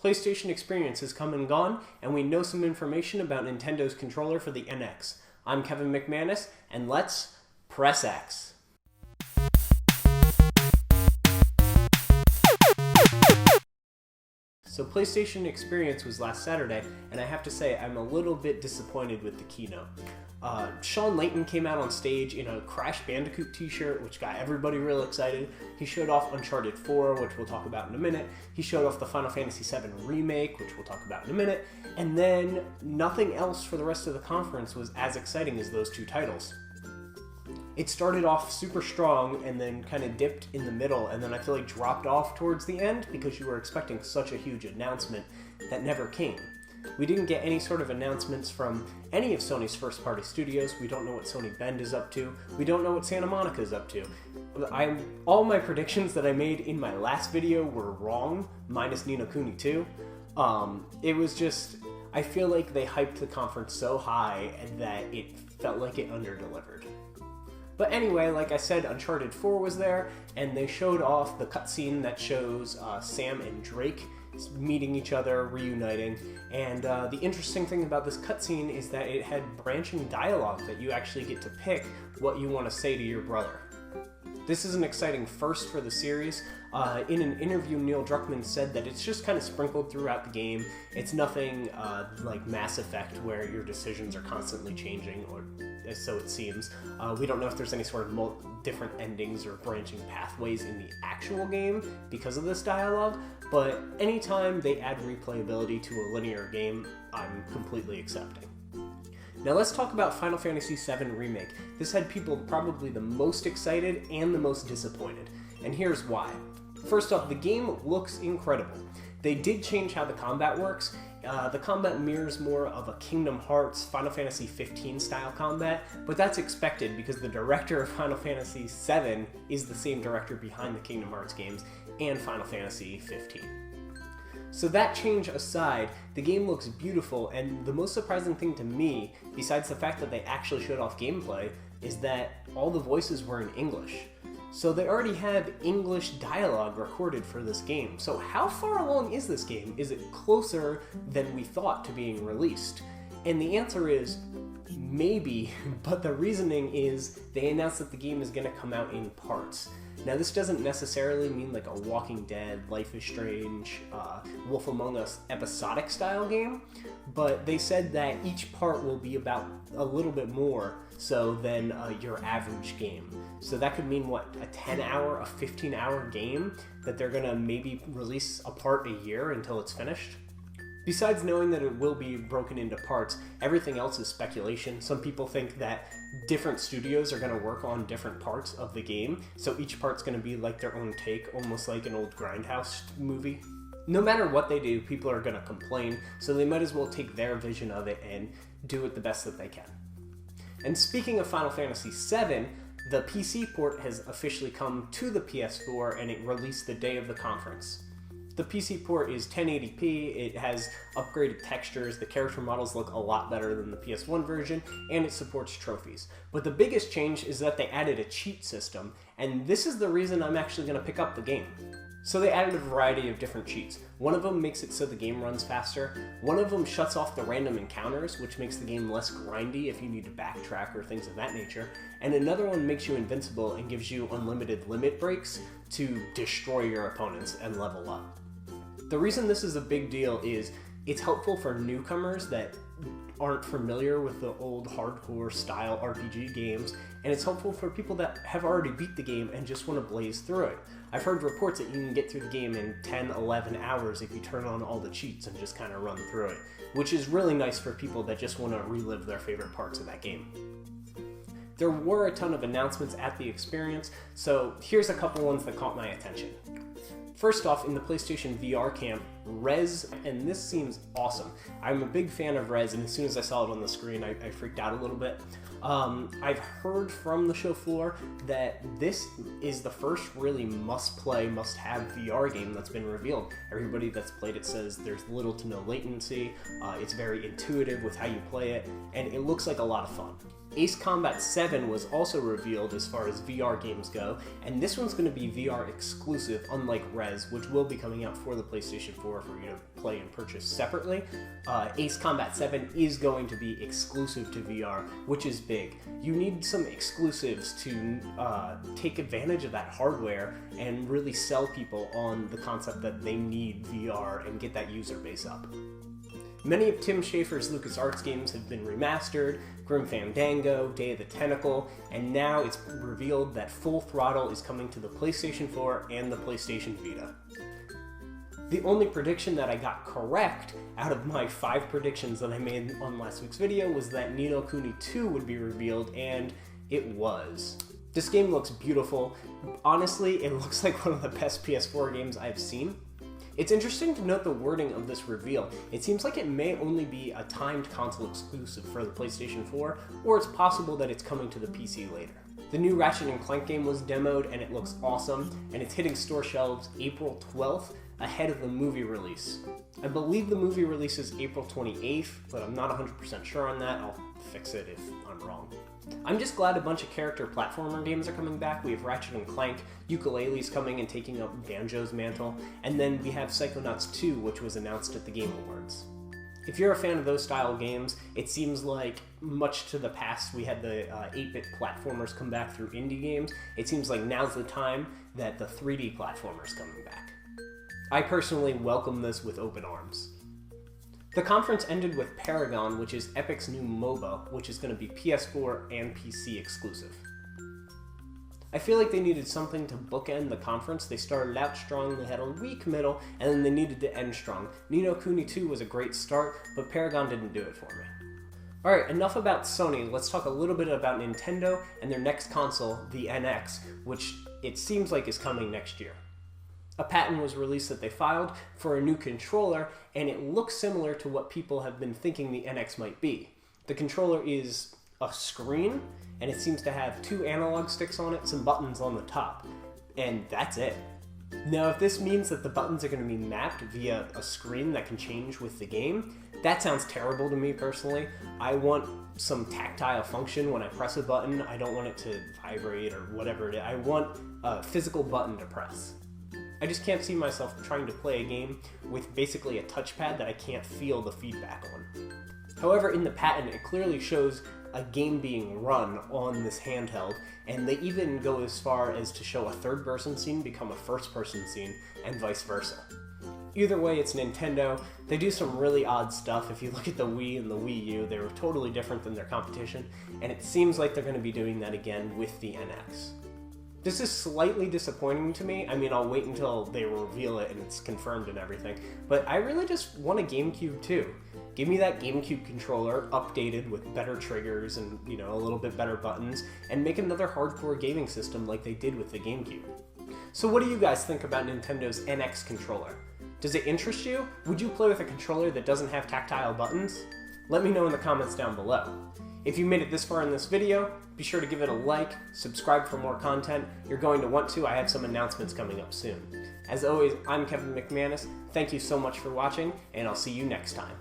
PlayStation Experience has come and gone, and we know some information about Nintendo's controller for the NX. I'm Kevin McManus, and let's press X. So PlayStation Experience was last Saturday, and I have to say I'm a little bit disappointed with the keynote. Sean Layton came out on stage in a Crash Bandicoot t-shirt, which got everybody real excited. He showed off Uncharted 4, which we'll talk about in a minute. He showed off the Final Fantasy VII Remake, which we'll talk about in a minute. And then nothing else for the rest of the conference was as exciting as those two titles. It started off super strong and then kind of dipped in the middle, and then I feel like dropped off towards the end because you were expecting such a huge announcement that never came. We didn't get any sort of announcements from any of Sony's first-party studios. We don't know what Sony Bend is up to. We don't know what Santa Monica is up to. All my predictions that I made in my last video were wrong, minus Ni no Kuni 2. It was just, I feel like they hyped the conference so high that it felt like it underdelivered. But anyway, like I said, Uncharted 4 was there, and they showed off the cutscene that shows Sam and Drake meeting each other, reuniting, and the interesting thing about this cutscene is that it had branching dialogue that you actually get to pick what you want to say to your brother. This is an exciting first for the series. In an interview, Neil Druckmann said that it's just kind of sprinkled throughout the game. It's nothing like Mass Effect where your decisions are constantly changing, or so it seems. We don't know if there's any sort of different endings or branching pathways in the actual game because of this dialogue, but anytime they add replayability to a linear game, I'm completely accepting. Now let's talk about Final Fantasy VII Remake. This had people probably the most excited and the most disappointed, and here's why. First off, the game looks incredible. They did change how the combat works. The combat mirrors more of a Kingdom Hearts, Final Fantasy 15 style combat, but that's expected because the director of Final Fantasy VII is the same director behind the Kingdom Hearts games and Final Fantasy 15. So that change aside, the game looks beautiful, and the most surprising thing to me, besides the fact that they actually showed off gameplay, is that all the voices were in English. So they already have English dialogue recorded for this game. So how far along is this game? Is it closer than we thought to being released? And the answer is maybe, but the reasoning is they announced that the game is going to come out in parts. Now this doesn't necessarily mean like a Walking Dead, Life is Strange, Wolf Among Us episodic style game, but they said that each part will be about a little bit more so than your average game. So that could mean what, a 10-hour, a 15-hour game that they're gonna maybe release a part a year until it's finished? Besides knowing that it will be broken into parts, everything else is speculation. Some people think that different studios are going to work on different parts of the game, so each part's going to be like their own take, almost like an old Grindhouse movie. No matter what they do, people are going to complain, so they might as well take their vision of it and do it the best that they can. And speaking of Final Fantasy VII, the PC port has officially come to the PS4 and it released the day of the conference. The PC port is 1080p, it has upgraded textures, the character models look a lot better than the PS1 version, and it supports trophies. But the biggest change is that they added a cheat system, and this is the reason I'm actually going to pick up the game. So they added a variety of different cheats. One of them makes it so the game runs faster, one of them shuts off the random encounters, which makes the game less grindy if you need to backtrack or things of that nature, and another one makes you invincible and gives you unlimited limit breaks to destroy your opponents and level up. The reason this is a big deal is it's helpful for newcomers that aren't familiar with the old hardcore style RPG games, and it's helpful for people that have already beat the game and just want to blaze through it. I've heard reports that you can get through the game in 10, 11 hours if you turn on all the cheats and just kind of run through it, which is really nice for people that just want to relive their favorite parts of that game. There were a ton of announcements at the experience, so here's a couple ones that caught my attention. First off, in the PlayStation VR Camp Res, and this seems awesome. I'm a big fan of Res, and as soon as I saw it on the screen, I freaked out a little bit. I've heard from the show floor that this is the first really must-play, must-have VR game that's been revealed. Everybody that's played it says there's little to no latency, it's very intuitive with how you play it, and it looks like a lot of fun. Ace Combat 7 was also revealed as far as VR games go, and this one's going to be VR exclusive, unlike Res, which will be coming out for the PlayStation 4 Store for you to play and purchase separately. Ace Combat 7 is going to be exclusive to VR, which is big. You need some exclusives to take advantage of that hardware and really sell people on the concept that they need VR and get that user base up. Many of Tim Schafer's LucasArts games have been remastered, Grim Fandango, Day of the Tentacle, and now it's revealed that Full Throttle is coming to the PlayStation 4 and the PlayStation Vita. The only prediction that I got correct out of my 5 predictions that I made on last week's video was that Ni no Kuni 2 would be revealed, and it was. This game looks beautiful. Honestly, it looks like one of the best PS4 games I've seen. It's interesting to note the wording of this reveal. It seems like it may only be a timed console exclusive for the PlayStation 4, or it's possible that it's coming to the PC later. The new Ratchet & Clank game was demoed and it looks awesome, and it's hitting store shelves April 12th, ahead of the movie release. I believe the movie release is April 28th, but I'm not 100% sure on that. I'll fix it if I'm wrong. I'm just glad a bunch of character platformer games are coming back. We have Ratchet & Clank, Yooka-Laylee's coming and taking up Banjo's mantle, and then we have Psychonauts 2, which was announced at the Game Awards. If you're a fan of those style games, it seems like much to the past we had the 8-bit platformers come back through indie games. It seems like now's the time that the 3D platformers coming back. I personally welcome this with open arms. The conference ended with Paragon, which is Epic's new MOBA, which is going to be PS4 and PC exclusive. I feel like they needed something to bookend the conference. They started out strong, they had a weak middle, and then they needed to end strong. Ni no Kuni 2 was a great start, but Paragon didn't do it for me. Alright, enough about Sony. Let's talk a little bit about Nintendo and their next console, the NX, which it seems like is coming next year. A patent was released that they filed for a new controller, and it looks similar to what people have been thinking the NX might be. The controller is a screen, and it seems to have 2 analog sticks on it, some buttons on the top, and that's it. Now, if this means that the buttons are going to be mapped via a screen that can change with the game, that sounds terrible to me personally. I want some tactile function when I press a button. I don't want it to vibrate or whatever it is. I want a physical button to press. I just can't see myself trying to play a game with basically a touchpad that I can't feel the feedback on. However, in the patent, it clearly shows a game being run on this handheld, and they even go as far as to show a third-person scene become a first-person scene, and vice versa. Either way, it's Nintendo. They do some really odd stuff. If you look at the Wii and the Wii U, they were totally different than their competition, and it seems like they're going to be doing that again with the NX. This is slightly disappointing to me. I mean, I'll wait until they reveal it and it's confirmed and everything, but I really just want a GameCube too. Give me that GameCube controller updated with better triggers and, a little bit better buttons, and make another hardcore gaming system like they did with the GameCube. So what do you guys think about Nintendo's NX controller? Does it interest you? Would you play with a controller that doesn't have tactile buttons? Let me know in the comments down below. If you made it this far in this video, be sure to give it a like, subscribe for more content. You're going to want to. I have some announcements coming up soon. As always, I'm Kevin McManus. Thank you so much for watching, and I'll see you next time.